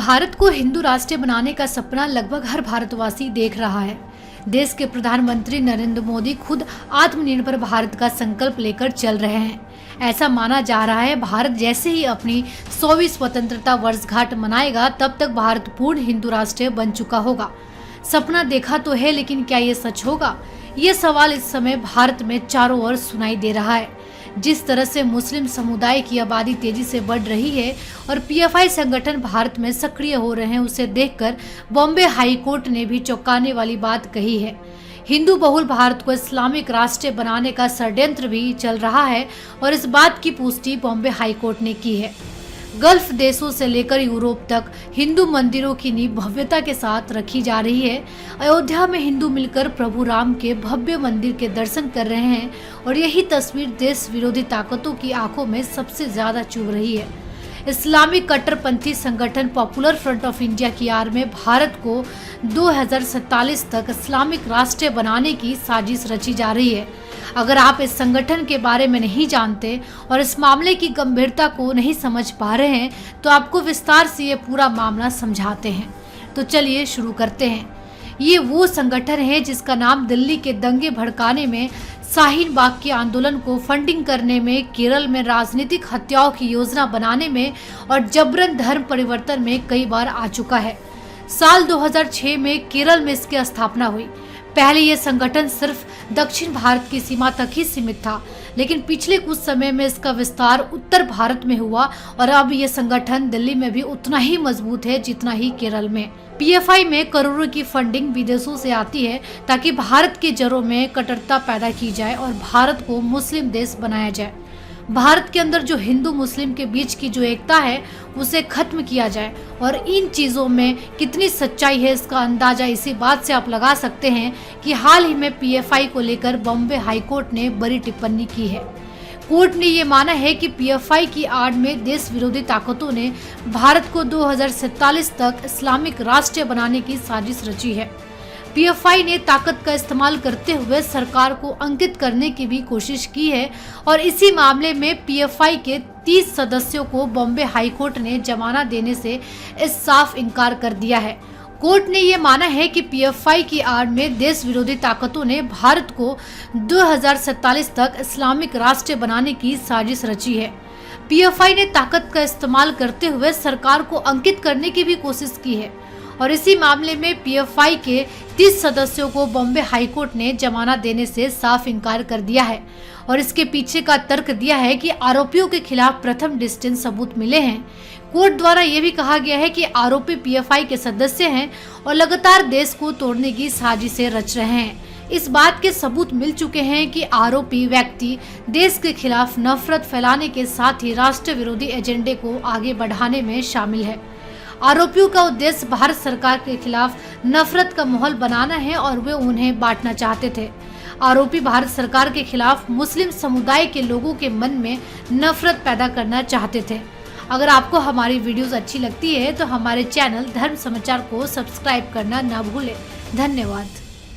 भारत को हिंदू राष्ट्र बनाने का सपना लगभग हर भारतवासी देख रहा है। देश के प्रधानमंत्री नरेंद्र मोदी खुद आत्मनिर्भर भारत का संकल्प लेकर चल रहे हैं। ऐसा माना जा रहा है भारत जैसे ही अपनी 100वीं स्वतंत्रता वर्षगांठ मनाएगा तब तक भारत पूर्ण हिंदू राष्ट्र बन चुका होगा। सपना देखा तो है, लेकिन क्या ये सच होगा? ये सवाल इस समय भारत में चारों ओर सुनाई दे रहा है। जिस तरह से मुस्लिम समुदाय की आबादी तेजी से बढ़ रही है और पीएफआई संगठन भारत में सक्रिय हो रहे हैं, उसे देखकर बॉम्बे हाई कोर्ट ने भी चौंकाने वाली बात कही है। हिंदू बहुल भारत को इस्लामिक राष्ट्र बनाने का षड्यंत्र भी चल रहा है और इस बात की पुष्टि बॉम्बे हाई कोर्ट ने की है। गल्फ देशों से लेकर यूरोप तक हिंदू मंदिरों की नींव भव्यता के साथ रखी जा रही है। अयोध्या में हिंदू मिलकर प्रभु राम के भव्य मंदिर के दर्शन कर रहे हैं और यही तस्वीर देश विरोधी ताकतों की आंखों में सबसे ज्यादा चुभ रही है। इस्लामिक कट्टरपंथी संगठन पॉपुलर फ्रंट ऑफ इंडिया की आड़ में भारत को 2047 तक इस्लामिक राष्ट्र बनाने की साजिश रची जा रही है। अगर आप इस संगठन के बारे में नहीं जानते और इस मामले की गंभीरता को नहीं समझ पा रहे हैं तो आपको विस्तार से ये पूरा मामला समझाते हैं। तो चलिए शुरू करते हैं। ये वो संगठन है जिसका नाम दिल्ली के दंगे भड़काने में, शाहीन बाग के आंदोलन को फंडिंग करने में, केरल में राजनीतिक हत्याओं की योजना बनाने में और जबरन धर्म परिवर्तन में कई बार आ चुका है। साल 2006 में केरल में इसकी स्थापना हुई। पहले यह संगठन सिर्फ दक्षिण भारत की सीमा तक ही सीमित था, लेकिन पिछले कुछ समय में इसका विस्तार उत्तर भारत में हुआ और अब यह संगठन दिल्ली में भी उतना ही मजबूत है जितना ही केरल में। पीएफआई में करोड़ों की फंडिंग विदेशों से आती है ताकि भारत के जड़ों में कट्टरता पैदा की जाए और भारत को मुस्लिम देश बनाया जाए। भारत के अंदर जो हिंदू मुस्लिम के बीच की जो एकता है उसे खत्म किया जाए। और इन चीजों में कितनी सच्चाई है इसका अंदाजा इसी बात से आप लगा सकते हैं कि हाल ही में पीएफआई को लेकर बॉम्बे हाई कोर्ट ने बड़ी टिप्पणी की है। कोर्ट ने ये माना है कि पीएफआई की आड़ में देश विरोधी ताकतों ने भारत को 2047 तक इस्लामिक राष्ट्र बनाने की साजिश रची है। पीएफआई ने ताकत का इस्तेमाल करते हुए सरकार को अंकित करने की भी कोशिश की है और इसी मामले में पीएफआई के 30 सदस्यों को बॉम्बे हाई कोर्ट ने जमानत देने से इस साफ इनकार कर दिया है। कोर्ट ने यह माना है कि पीएफआई की आड़ में देश विरोधी ताकतों ने भारत को 2047 तक इस्लामिक राष्ट्र बनाने की साजिश रची है। पीएफआई ने ताकत का इस्तेमाल करते हुए सरकार को अंकित करने की भी कोशिश की है और इसी मामले में पीएफआई के 30 सदस्यों को बॉम्बे हाई कोर्ट ने जमानत देने से साफ इनकार कर दिया है और इसके पीछे का तर्क दिया है कि आरोपियों के खिलाफ प्रथम डिस्टेंस सबूत मिले हैं। कोर्ट द्वारा यह भी कहा गया है कि आरोपी पीएफआई के सदस्य हैं और लगातार देश को तोड़ने की साजिशें रच रहे हैं। इस बात के सबूत मिल चुके हैं कि आरोपी व्यक्ति देश के खिलाफ नफरत फैलाने के साथ ही राष्ट्र विरोधी एजेंडे को आगे बढ़ाने में शामिल है। आरोपियों का उद्देश्य भारत सरकार के खिलाफ नफरत का माहौल बनाना है और वे उन्हें बांटना चाहते थे। आरोपी भारत सरकार के खिलाफ मुस्लिम समुदाय के लोगों के मन में नफरत पैदा करना चाहते थे। अगर आपको हमारी वीडियोस अच्छी लगती है तो हमारे चैनल धर्म समाचार को सब्सक्राइब करना ना भूलें। धन्यवाद।